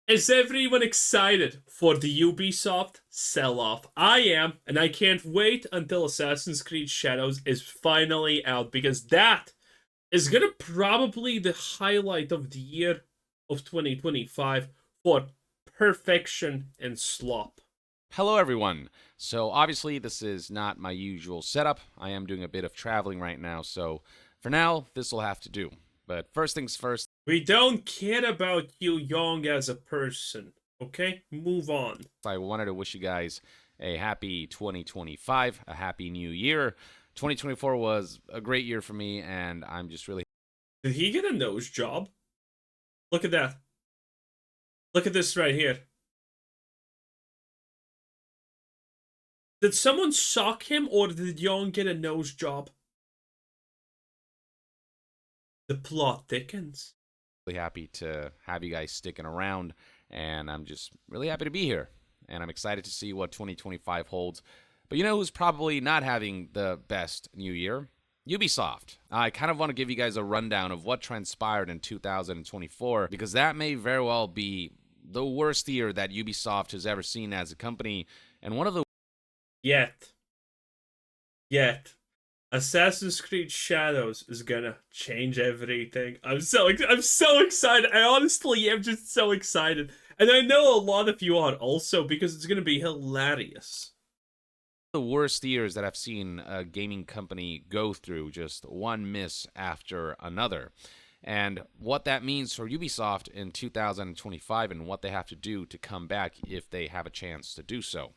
Is everyone excited for the Ubisoft sell-off? I am, and I can't wait until Assassin's Creed Shadows is finally out, because that is gonna probably the highlight of the year of 2025 for perfection and slop. Hello, everyone. So, obviously, this is not my usual setup. I am doing a bit of traveling right now, so for now, this will have to do. But first things first, We don't care about you young as a person, okay? Move on. I wanted to wish you guys a happy 2025, a happy new year. 2024 was a great year for me, and I'm just really Did he get a nose job? Look at that. Look at this right here. Did someone sock him, or did Young get a nose job? The plot thickens. happy to have you guys sticking around, and I'm just really happy to be here. And I'm excited to see what 2025 holds. But you know who's probably not having the best new year? Ubisoft. I kind of want to give you guys a rundown of what transpired in 2024 because that may very well be the worst year that Ubisoft has ever seen as a company, and one of the Yet. Assassin's Creed Shadows is gonna change everything. I'm so excited. I honestly am just so excited. And I know a lot of you are also, because it's gonna be hilarious. worst years that I've seen a gaming company go through, just one miss after another. And what that means for Ubisoft in 2025 and what they have to do to come back if they have a chance to do so.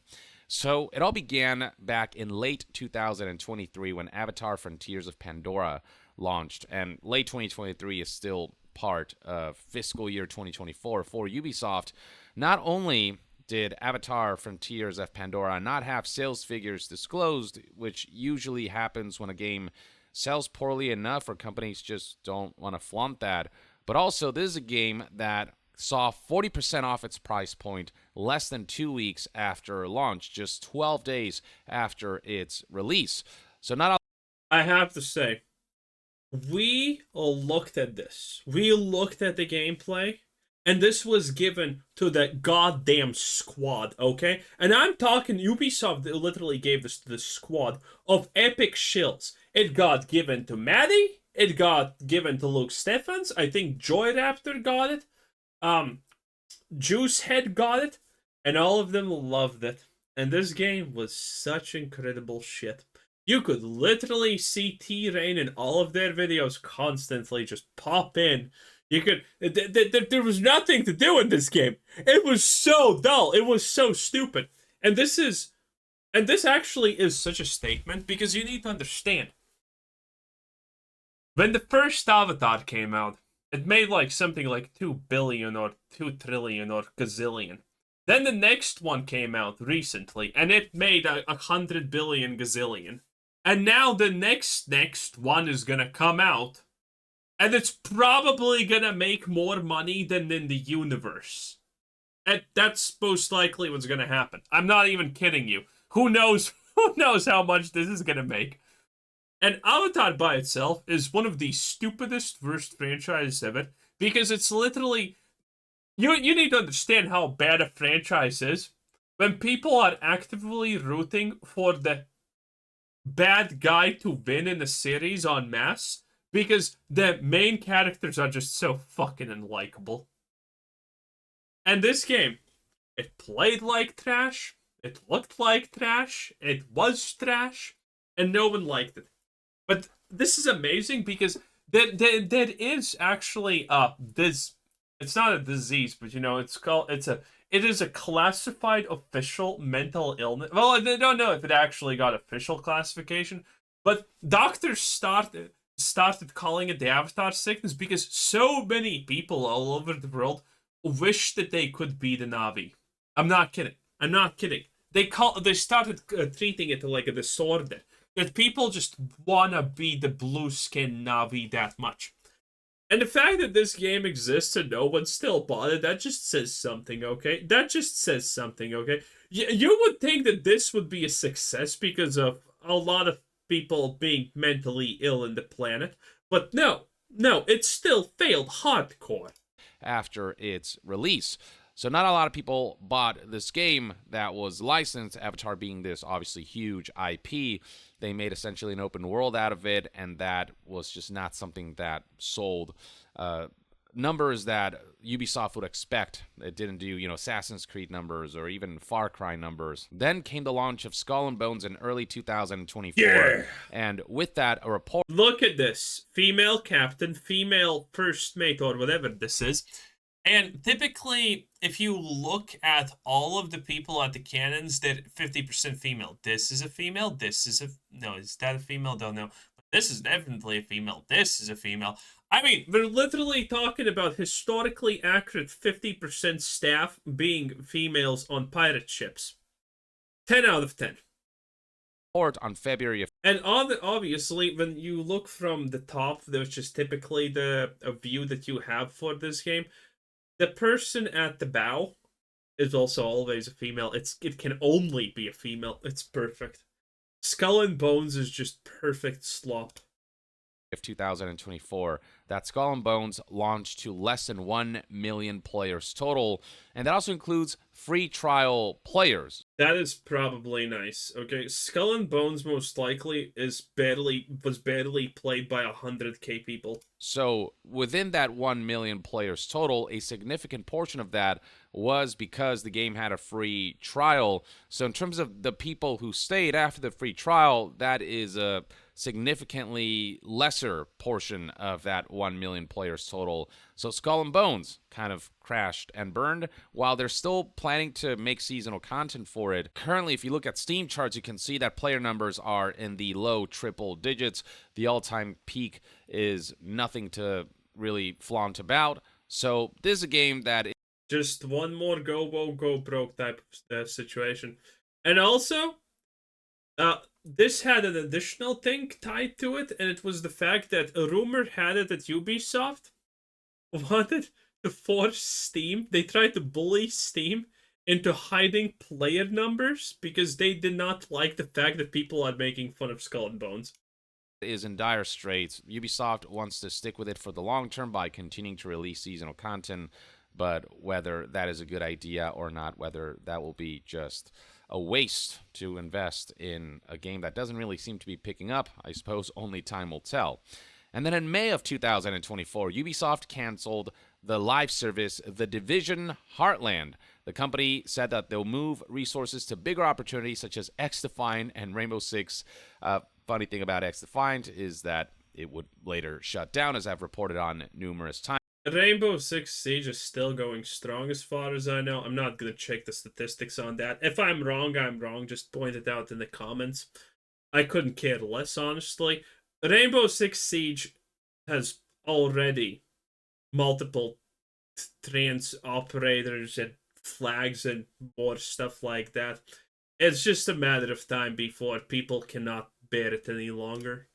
So it all began back in late 2023 when Avatar Frontiers of Pandora launched, and late 2023 is still part of fiscal year 2024 for Ubisoft. Not only did Avatar Frontiers of Pandora not have sales figures disclosed, which usually happens when a game sells poorly enough or companies just don't want to flaunt that, but also this is a game that saw 40% off its price point less than 2 weeks after launch, just 12 days after its release. So not I have to say, we all looked at this. We looked at the gameplay, and this was given to the goddamn squad, okay? And I'm talking Ubisoft literally gave this to the squad of epic shills. It got given to Maddie. It got given to Luke Stephens. I think Joy Raptor got it. Juicehead got it, and all of them loved it. And this game was such incredible shit. You could literally see T-Rain in all of their videos constantly just pop in. You could. There was nothing to do in this game. It was so dull. It was so stupid. And this actually is such a statement because you need to understand. When the first Avatar came out, it made like something like 2 billion or 2 trillion or gazillion. Then the next one came out recently, and it made 100 billion gazillion. And now the next one is gonna come out, and it's probably gonna make more money than in the universe. And that's most likely what's gonna happen. I'm not even kidding you. Who knows? Who knows how much this is gonna make? And Avatar by itself is one of the stupidest worst franchises ever, because it's literally you need to understand how bad a franchise is when people are actively rooting for the bad guy to win in a series en masse because the main characters are just so fucking unlikable. And this game, it played like trash, it looked like trash, it was trash, and no one liked it. But this is amazing because there is actually this. It's not a disease, but you know it is a classified official mental illness. Well, I don't know if it actually got official classification, but doctors started calling it the Avatar sickness because so many people all over the world wish that they could be the Na'vi. I'm not kidding. They started treating it like a disorder. That people just wanna be the blue skin Na'vi that much. And the fact that this game exists and no one still bought it, that just says something, okay? You would think that this would be a success because of a lot of people being mentally ill in the planet. But no, it still failed hardcore. after its release. So not a lot of people bought this game that was licensed, Avatar being this obviously huge IP. They made essentially an open world out of it, and that was just not something that sold numbers that Ubisoft would expect. It didn't do, Assassin's Creed numbers or even Far Cry numbers. Then came the launch of Skull and Bones in early 2024. Yeah. And with that, a report... Look at this. Female captain, female first mate, or whatever this is. And typically, if you look at all of the people at the cannons, they're 50% female. This is a female. This is a... No, is that a female? Don't know. But this is definitely a female. This is a female. I mean, we're literally talking about historically accurate 50% staff being females on pirate ships. 10 out of 10. On February. And obviously, when you look from the top, which is typically the view that you have for this game, the person at the bow is also always a female. It can only be a female. It's perfect. Skull and Bones is just perfect slop. Of 2024, that Skull and Bones launched to less than 1 million players total, and that also includes free trial players. That is probably nice. Okay, Skull and Bones most likely was barely played by 100k people. So within that 1 million players total, a significant portion of that was because the game had a free trial. So in terms of the people who stayed after the free trial, that is a significantly lesser portion of that 1 million players total. So Skull and Bones kind of crashed and burned, while they're still planning to make seasonal content for it. Currently, if you look at Steam charts, you can see that player numbers are in the low triple digits. The all-time peak is nothing to really flaunt about. So this is a game that... Just one more go broke type of situation. And also, this had an additional thing tied to it, and it was the fact that a rumor had it that Ubisoft wanted to force Steam. They tried to bully Steam into hiding player numbers because they did not like the fact that people are making fun of Skull and Bones. Is in dire straits. Ubisoft wants to stick with it for the long term by continuing to release seasonal content, but whether that is a good idea or not, whether that will be just a waste to invest in a game that doesn't really seem to be picking up, I suppose only time will tell. And then in May of 2024, Ubisoft canceled the live service, The Division Heartland. The company said that they'll move resources to bigger opportunities such as XDefiant and Rainbow Six. Funny thing about XDefiant is that it would later shut down, as I've reported on numerous times. Rainbow Six Siege is still going strong as far as I know. I'm not going to check the statistics on that. If I'm wrong, I'm wrong. Just point it out in the comments. I couldn't care less, honestly. Rainbow Six Siege has already multiple trans operators and flags and more stuff like that. It's just a matter of time before people cannot bear it any longer.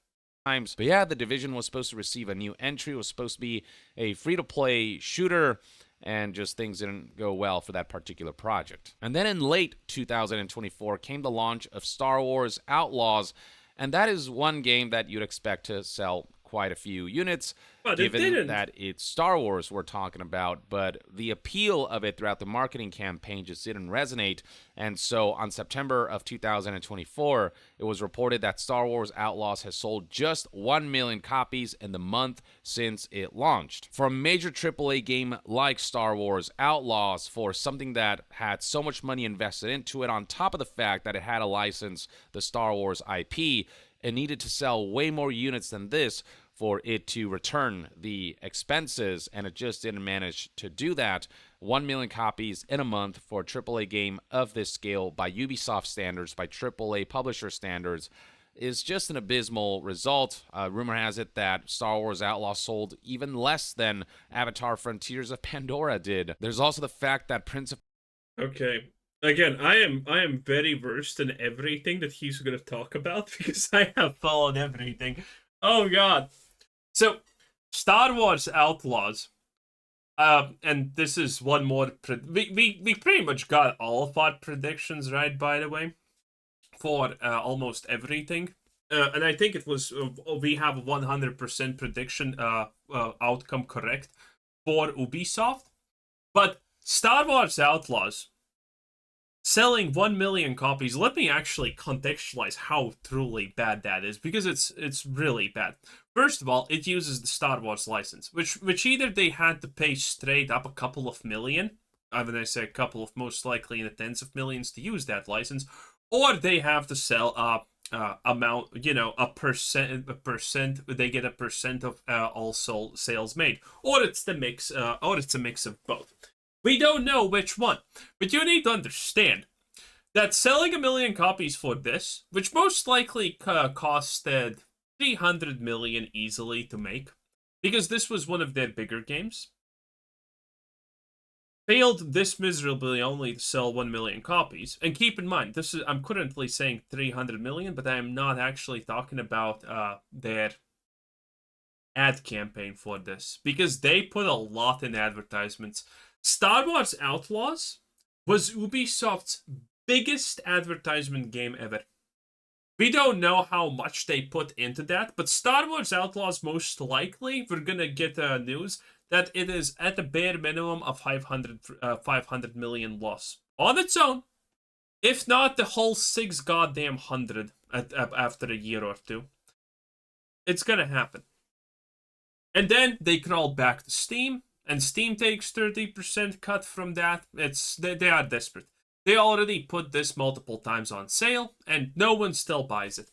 But yeah, The Division was supposed to receive a new entry. It was supposed to be a free-to-play shooter, and just things didn't go well for that particular project. And then in late 2024 came the launch of Star Wars Outlaws, and that is one game that you'd expect to sell quite a few units, but given that it's Star Wars we're talking about, but the appeal of it throughout the marketing campaign just didn't resonate. And so on September of 2024, it was reported that Star Wars Outlaws has sold just 1 million copies in the month since it launched. For a major AAA game like Star Wars Outlaws, for something that had so much money invested into it, on top of the fact that it had a license, the Star Wars IP, it needed to sell way more units than this for it to return the expenses, and it just didn't manage to do that. 1 million copies in a month for a AAA game of this scale by Ubisoft standards, by AAA publisher standards, is just an abysmal result. Rumor has it that Star Wars Outlaws sold even less than Avatar Frontiers of Pandora did. There's also the fact that Prince of... Okay. Again, I am very versed in everything that he's going to talk about because I have followed everything. Oh god. So, Star Wars Outlaws. And this is one more... We pretty much got all of our predictions right, by the way, for almost everything. And I think it was... we have 100% prediction outcome correct for Ubisoft. But Star Wars Outlaws selling 1 million copies. Let me actually contextualize how truly bad that is, because it's really bad. First of all, it uses the Star Wars license, which either they had to pay straight up a couple of million, when I say a couple of, most likely in the tens of millions to use that license, or they have to sell amount, a percent, they get a percent of all sold sales made, or it's a mix of both. We don't know which one, but you need to understand that selling 1 million copies for this, which most likely costed 300 million easily to make, because this was one of their bigger games, failed this miserably only to sell 1 million copies. And keep in mind, I'm currently saying 300 million, but I am not actually talking about their ad campaign for this, because they put a lot in advertisements. Star Wars Outlaws was Ubisoft's biggest advertisement game ever. We don't know how much they put into that, but Star Wars Outlaws, most likely, we're gonna get news that it is at the bare minimum of 500 million loss on its own, if not the whole 6 goddamn hundred after a year or two. It's gonna happen. And then they crawl back to Steam, and Steam takes 30% cut from that. They are desperate. They already put this multiple times on sale, and no one still buys it.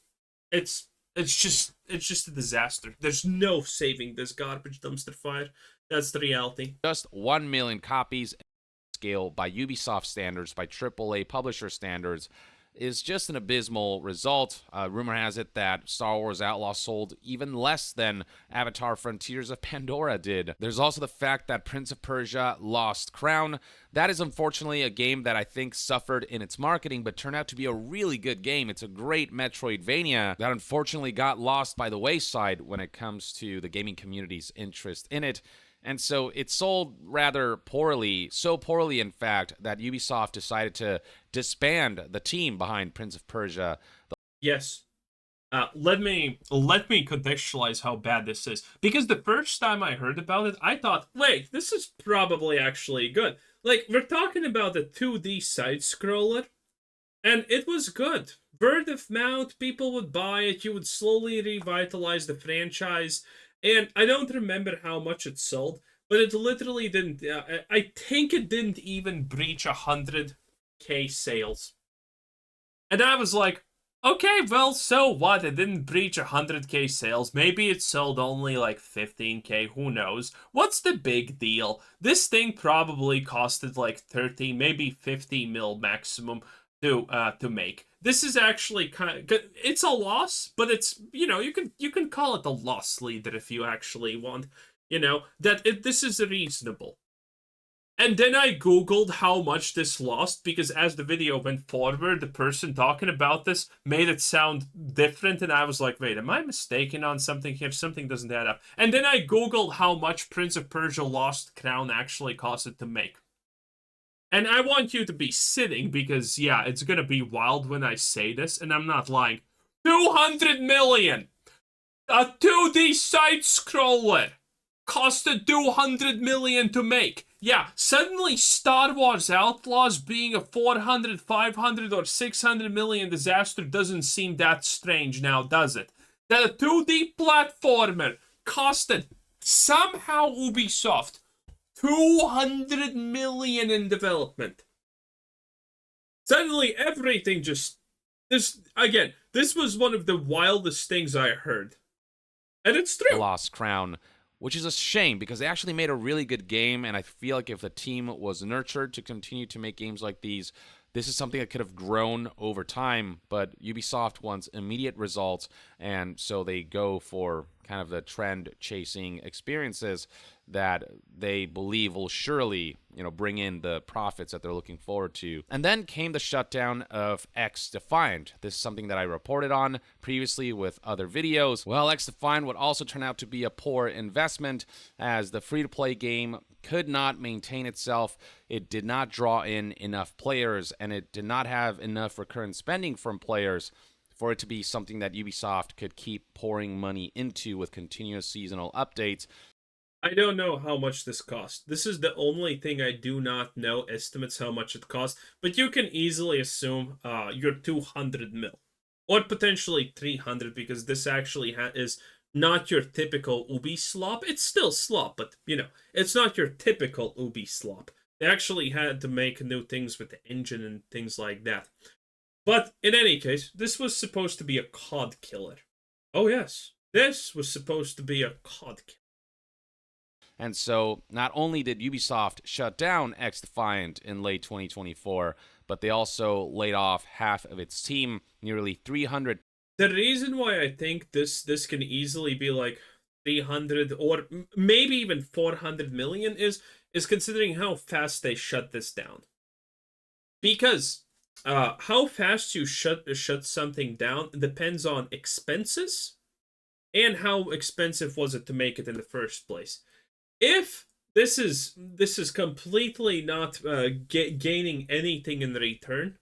It's just a disaster. There's no saving this garbage dumpster fire. That's the reality. Just 1 million copies scale by Ubisoft standards, by AAA publisher standards, is just an abysmal result. Rumor has it that Star Wars Outlaws sold even less than Avatar Frontiers of Pandora did. There's also the fact that Prince of Persia Lost Crown. That is unfortunately a game that I think suffered in its marketing, but turned out to be a really good game. It's a great Metroidvania that unfortunately got lost by the wayside when it comes to the gaming community's interest in it. And so it sold rather poorly, so poorly, in fact, that Ubisoft decided to disband the team behind Prince of Persia. Yes. Let me contextualize how bad this is. Because the first time I heard about it, I thought, wait, this is probably actually good. Like, we're talking about a 2D side-scroller, and it was good. Word of mouth, people would buy it, you would slowly revitalize the franchise. And I don't remember how much it sold, but it literally didn't. I think it didn't even breach 100K sales. And I was like, okay, well, so what? It didn't breach 100K sales. Maybe it sold only like 15K. Who knows? What's the big deal? This thing probably costed like 30, maybe 50 mil maximum to make. This is actually kind of, it's a loss, but it's, you can call it a loss leader if you actually want, this is reasonable. And then I googled how much this lost, because as the video went forward, the person talking about this made it sound different, and I was like, wait, am I mistaken on something here? Something doesn't add up. And then I googled how much Prince of Persia Lost Crown actually costed to make. And I want you to be sitting, because, yeah, it's gonna be wild when I say this, and I'm not lying. 200 million! A 2D side-scroller costed 200 million to make. Yeah, suddenly Star Wars Outlaws being a 400, 500, or 600 million disaster doesn't seem that strange now, does it? That a 2D platformer costed, somehow, Ubisoft 200 million in development. Suddenly everything just... This was one of the wildest things I heard. And it's true. Lost Crown, which is a shame because they actually made a really good game, and I feel like if the team was nurtured to continue to make games like these, this is something that could have grown over time, but Ubisoft wants immediate results, and so they go for kind of the trend-chasing experiences that they believe will surely, bring in the profits that they're looking forward to. And then came the shutdown of XDefiant. This is something that I reported on previously with other videos. Well, XDefiant would also turn out to be a poor investment, as the free-to-play game could not maintain itself. It did not draw in enough players, and it did not have enough recurrent spending from players for it to be something that Ubisoft could keep pouring money into with continuous seasonal updates. I don't know how much this cost. This is the only thing I do not know estimates how much it costs, but you can easily assume your 200 mil or potentially 300 because this actually is not your typical Ubi slop. It's still slop, but it's not your typical Ubi slop. They actually had to make new things with the engine and things like that. But in any case, this was supposed to be a COD killer. Oh yes, this was supposed to be a COD killer. And so not only did Ubisoft shut down XDefiant in late 2024, but they also laid off half of its team, nearly 300. The reason why I think this can easily be like 300 or maybe even 400 million is considering how fast they shut this down. Because how fast you shut something down depends on expenses and how expensive was it to make it in the first place. If this is completely not gaining anything in return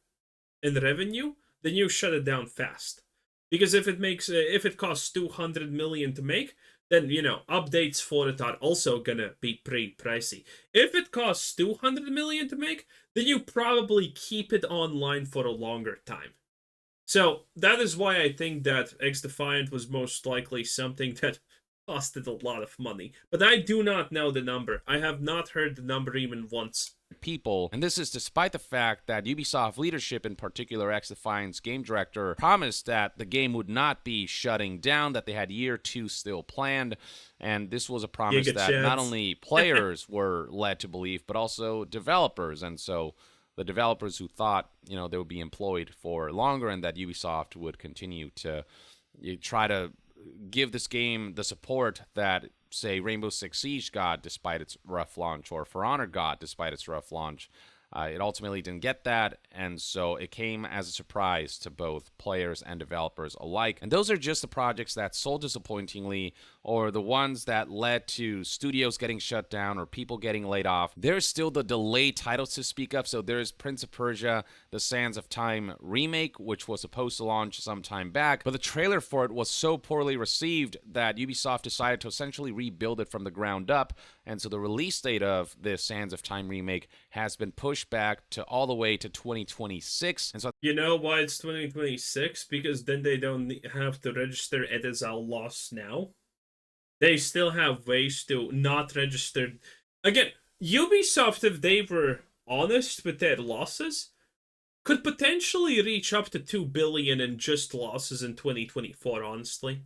in revenue, then you shut it down fast. Because if it costs 200 million to make, then updates for it are also gonna be pretty pricey. If it costs 200 million to make, then you probably keep it online for a longer time. So that is why I think that XDefiant was most likely something that costed a lot of money. But I do not know the number. I have not heard the number even once. People, and this is despite the fact that Ubisoft leadership, in particular XDefiant's game director, promised that the game would not be shutting down, that they had year 2 still planned, and this was a promise that not only players were led to believe, but also developers. And so the developers who thought they would be employed for longer and that Ubisoft would continue to try to give this game the support that, say, Rainbow Six Siege got despite its rough launch, or For Honor got despite its rough launch. It ultimately didn't get that, and so it came as a surprise to both players and developers alike. And those are just the projects that sold disappointingly, or the ones that led to studios getting shut down or people getting laid off. There's still the delayed titles to speak of. So there's Prince of Persia, The Sands of Time remake, which was supposed to launch some time back, but the trailer for it was so poorly received that Ubisoft decided to essentially rebuild it from the ground up. And so the release date of this Sands of Time remake has been pushed back to all the way to 2026. And so you know why it's 2026? Because then they don't have to register it as a loss now. They still have ways to not register. Again, Ubisoft, if they were honest with their losses, could potentially reach up to 2 billion in just losses in 2024, honestly.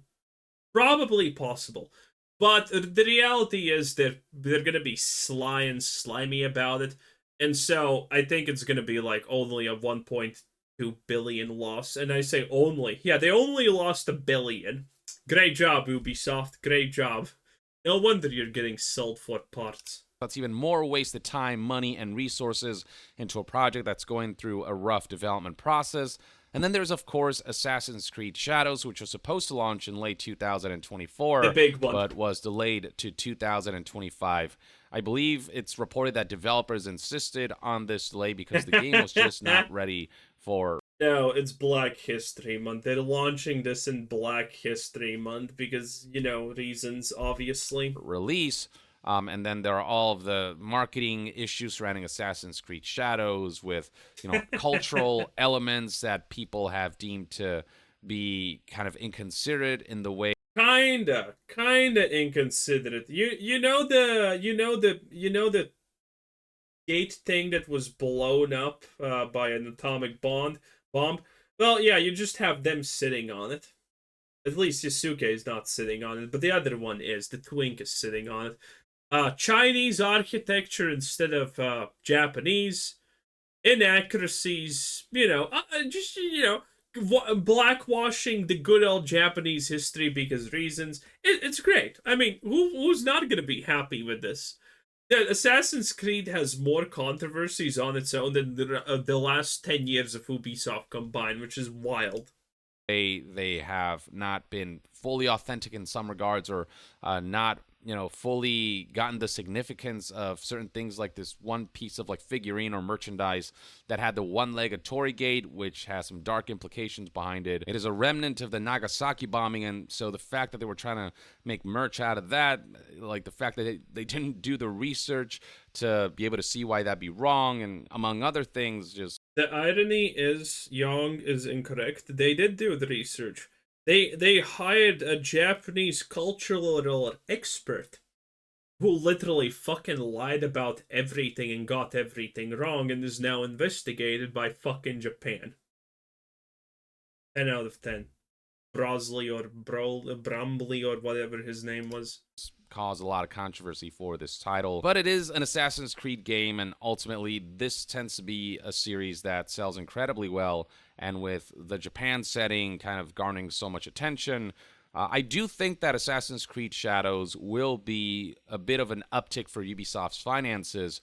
Probably possible. But the reality is they're going to be sly and slimy about it. And so I think it's going to be like only a 1.2 billion loss. And I say only. Yeah, they only lost 1 billion. Great job, Ubisoft. Great job. No wonder you're getting sold for parts. That's even more wasted time, money, and resources into a project that's going through a rough development process. And then there's, of course, Assassin's Creed Shadows, which was supposed to launch in late 2024, the big one, but was delayed to 2025. I believe it's reported that developers insisted on this delay because the game was just not ready for... No, it's Black History Month. They're launching this in Black History Month because, reasons, obviously. Release. And then there are all of the marketing issues surrounding Assassin's Creed Shadows with, cultural elements that people have deemed to be kind of inconsiderate in the way. Kinda inconsiderate. You know the gate thing that was blown up by an atomic bomb. Well, yeah, you just have them sitting on it. At least Yasuke is not sitting on it, but the other one is. The Twink is sitting on it. Chinese architecture instead of Japanese. Inaccuracies, blackwashing the good old Japanese history because reasons. It's great. I mean, who's not going to be happy with this? Assassin's Creed has more controversies on its own than the last 10 years of Ubisoft combined, which is wild. They have not been fully authentic in some regards, or not fully gotten the significance of certain things, like this one piece of like figurine or merchandise that had the one-legged Torii gate, which has some dark implications behind it. It is a remnant of the Nagasaki bombing, and so the fact that they were trying to make merch out of that, like the fact that they didn't do the research to be able to see why that'd be wrong, and among other things, just... The irony is, Young is incorrect. They did do the research. They hired a Japanese cultural expert who literally fucking lied about everything and got everything wrong and is now investigated by fucking Japan. 10 out of 10. Brosley or Brambley or whatever his name was. Caused a lot of controversy for this title, but it is an Assassin's Creed game, and ultimately this tends to be a series that sells incredibly well, and with the Japan setting kind of garnering so much attention, I do think that Assassin's Creed Shadows will be a bit of an uptick for Ubisoft's finances.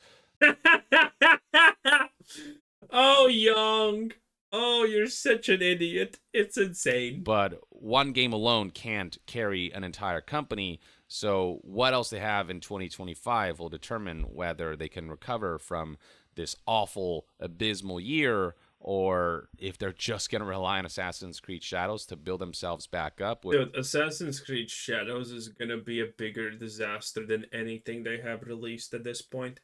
Oh, Young. Oh, you're such an idiot. It's insane. But one game alone can't carry an entire company, so what else they have in 2025 will determine whether they can recover from this awful, abysmal year, or if they're just going to rely on Assassin's Creed Shadows to build themselves back up. Dude, Assassin's Creed Shadows is going to be a bigger disaster than anything they have released at this point.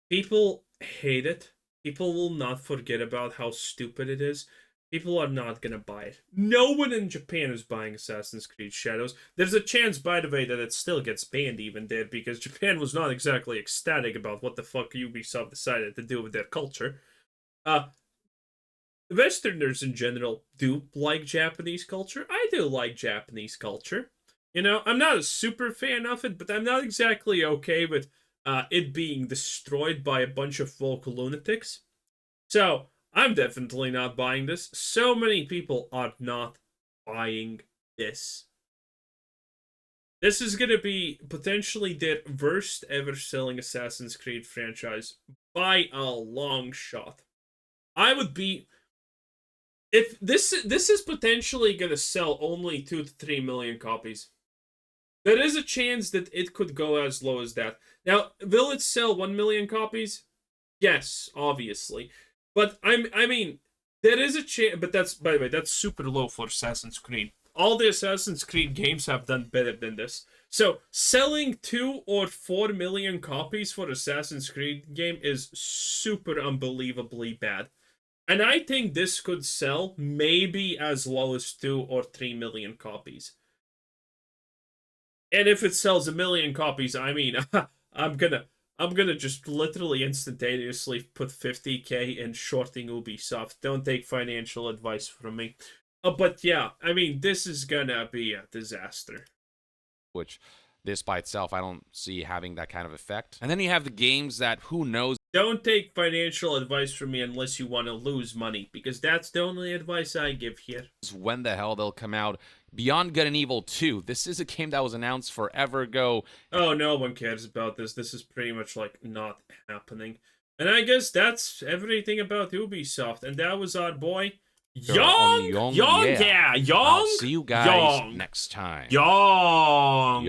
People hate it. People will not forget about how stupid it is. People are not going to buy it. No one in Japan is buying Assassin's Creed Shadows. There's a chance, by the way, that it still gets banned even there, because Japan was not exactly ecstatic about what the fuck Ubisoft decided to do with their culture. Westerners in general do like Japanese culture. I do like Japanese culture. You know, I'm not a super fan of it, but I'm not exactly okay with it being destroyed by a bunch of woke lunatics. So, I'm definitely not buying this. So many people are not buying this. This is going to be potentially their worst ever selling Assassin's Creed franchise by a long shot. I would be... If this is potentially going to sell only 2 to 3 million copies. There is a chance that it could go as low as that. Now, will it sell 1 million copies? Yes, obviously. But I mean, there is a chance, but that's, by the way, that's super low for Assassin's Creed. All the Assassin's Creed games have done better than this. So, selling 2 or 4 million copies for Assassin's Creed game is super unbelievably bad. And I think this could sell maybe as low as 2 or 3 million copies. And if it sells 1 million copies, I mean, I'm gonna just literally instantaneously put 50k in shorting Ubisoft. Don't take financial advice from me. But yeah, I mean, this is gonna be a disaster. Which, this by itself, I don't see having that kind of effect. And then you have the games that, who knows? Don't take financial advice from me unless you want to lose money, because that's the only advice I give here. When the hell they'll come out. Beyond Good and Evil 2. This is a game that was announced forever ago. Oh, no one cares about this. This is pretty much, like, not happening. And I guess that's everything about Ubisoft. And that was our boy, Young, yeah. Young. I'll see you guys next time. Young.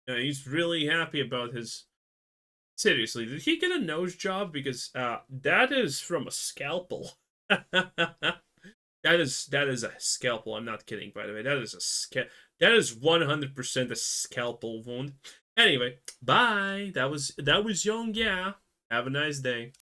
Yeah, he's really happy about his... Seriously, did he get a nose job? Because that is from a scalpel. That is a scalpel. I'm not kidding, by the way. That is 100% a scalpel wound. Anyway, bye. That was Young, yeah. Have a nice day.